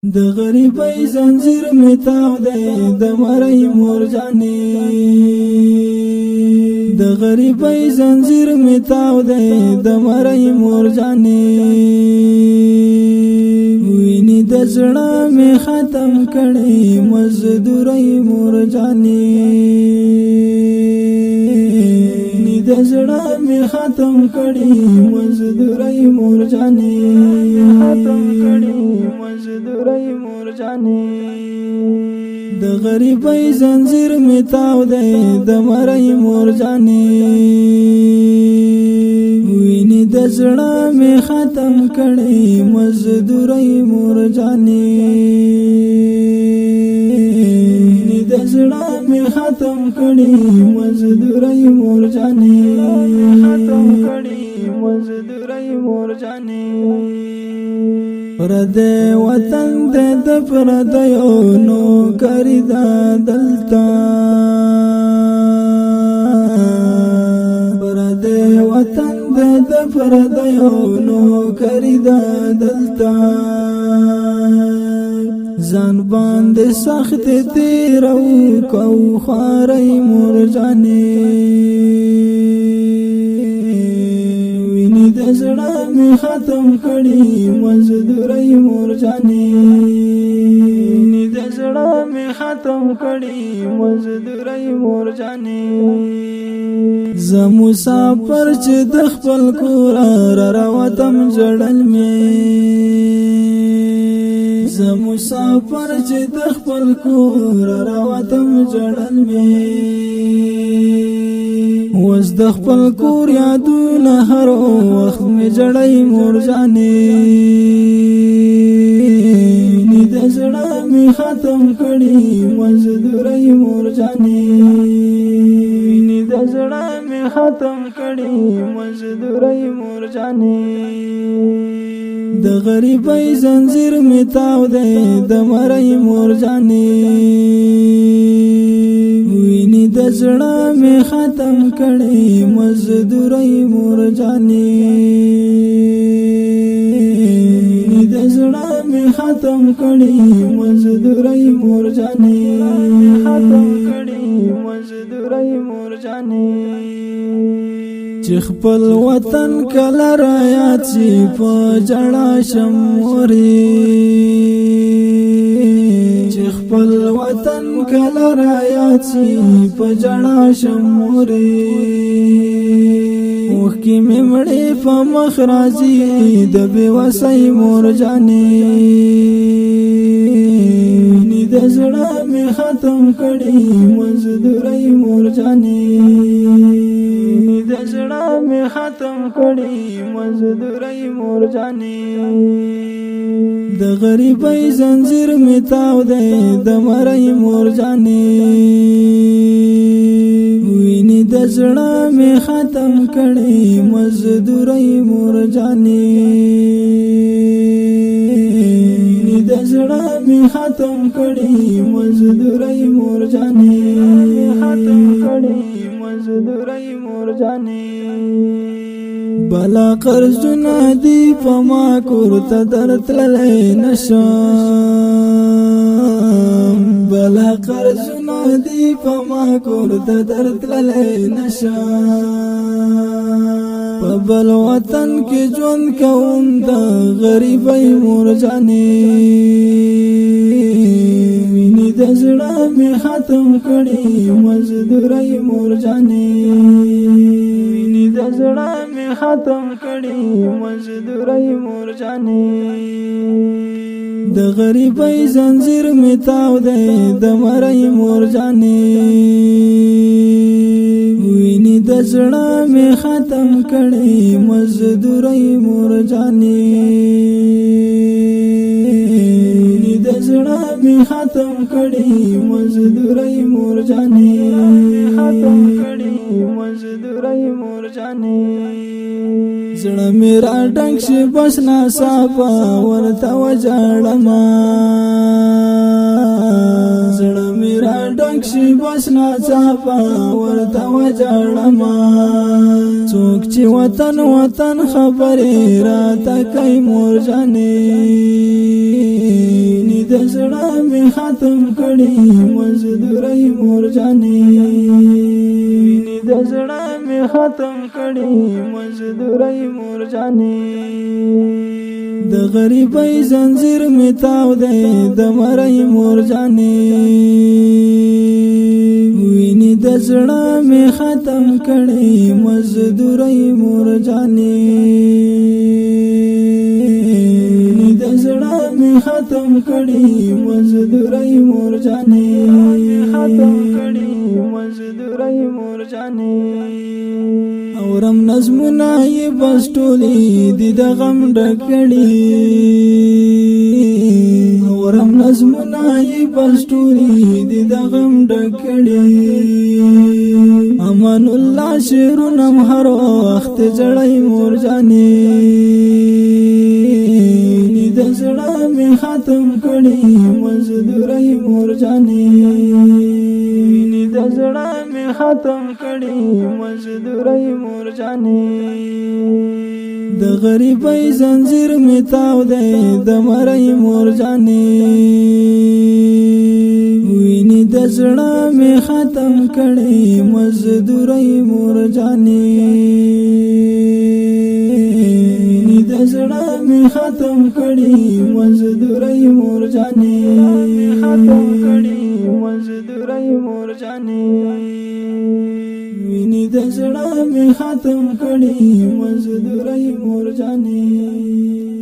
د غریبۍ زنجیر می تاو دی د مړۍ مور جانې د غریبۍ زنجیر می تاو دی د مړۍ مور جانې ویني د زړه می ختم کړي مزدورۍ مور جانې د زړه می ختم کړي مزدورۍ مور جانې ختم کړي مزدورۍ مور جانې د غریبۍ زنجیر می تاو دی د مړۍ مور جانې ویني د زړه می ختم کړي مزدورۍ مور جانې د زړه می ختم کړي مزدورۍ مور جانې ختم کړي مزدورۍ مور جانې پردې وطن دې د پردیو نو کری دا دلتا پردې وطن دې د پردیو نو کری دا دلتا ځان باندې سخت تیرو کو خارای مور جانې ویني د زړه می ختم کړي مزدورۍ مور جانې ویني د زړه می ختم کړي مزدورۍ مور جانې زه مسافر چې د خپل کور را روتم جړل می زه مسافر چې د خپل کور راوتم جړل می وز د خپل کور یادونه هر وخت می جړای مور جانې ني د زړه می ختم کړي مزدورۍ مور جانې ني د زړه می ختم کړي مزدورۍ مور جانې د غریبۍ زنجیر می تاو دی د مړۍ مور جانې ویني د زړه می ختم کړي مزدورۍ مور جانې ویني د زړه می ختم کړي مزدورۍ مور جانې ختم کړي مزدورۍ مور جانې چې خپل وطن کله رايات شي په جړا شموري چې خپل وطن کله رايات شي په جړا شموري وکي مړې په مخ راځي د بے وسۍ مور جانې ني د زړه می ختم کړي مزدورۍ مور جانې د زړه می ختم کړي مزدورۍ مور جانې د غریبۍ زنجیر می تاو دی د مړۍ مور جانې ویني د زړه می ختم کړي مزدورۍ مور جانې د زړه می ختم کړي مزدورۍ مور جانې ختم کړي مزدورۍ مور جانې بلا قرضونه دی په ما کورته درتللی نشم بلا قرضونه دی په ما کورته درتللی نشم په بل وطن کې ژوند کوم د غریبۍ مور جانې ویني د زړه می ختم کړي مزدورۍ مور جانې ویني د زړه می ختم کړي مزدورۍ مور جانې د غریبۍ زنجیر می تاو دی د مړۍ مور جانې ویني د زړه می ختم کړي مزدورۍ مور جانې ویني د زړه می ختم کړي مزدورۍ مور جانې ختم کړي مزدورۍ مور جانې زړه می را ډنګ شي بس ناصافه ورته وجاړم زړه می را ډنګ شي بس ناصافه ورته وجاړم څوک چې وطن وطن خبرې راته کوي مور جانې د زړه می ختم کړي مزدوري مور جانې د زړه می ختم کړي مزدوري مور جانې د غریبۍ زنجیر می تاو دی د مړۍ مور جانې ویني د زړه می ختم کړي مزدوري مور جانې د زړه می ختم کړي مزدوري مور جانې ختم کړي مزدوري مور جانې اورم نظمونه یې بس ټولې دي د غم ډکړي اورم نظمونه یې بس ټولې دي د غم ډکړي امان الله شعرونه هر وخت جړای مور جانې د زړه می ختم کړي مزدوري مور جانې د زړه می ختم کړي مزدوري مور جانې د غریبۍ زنجیر می تاو دی د مړۍ مور جانې ویني د زړه می ختم کړي مزدوري مور جانې د زړه می ختم کړي مزدوري مور جانې ختم کړي مزدوري مور جانې ویني د زړه می ختم کړي مزدوري مور جانې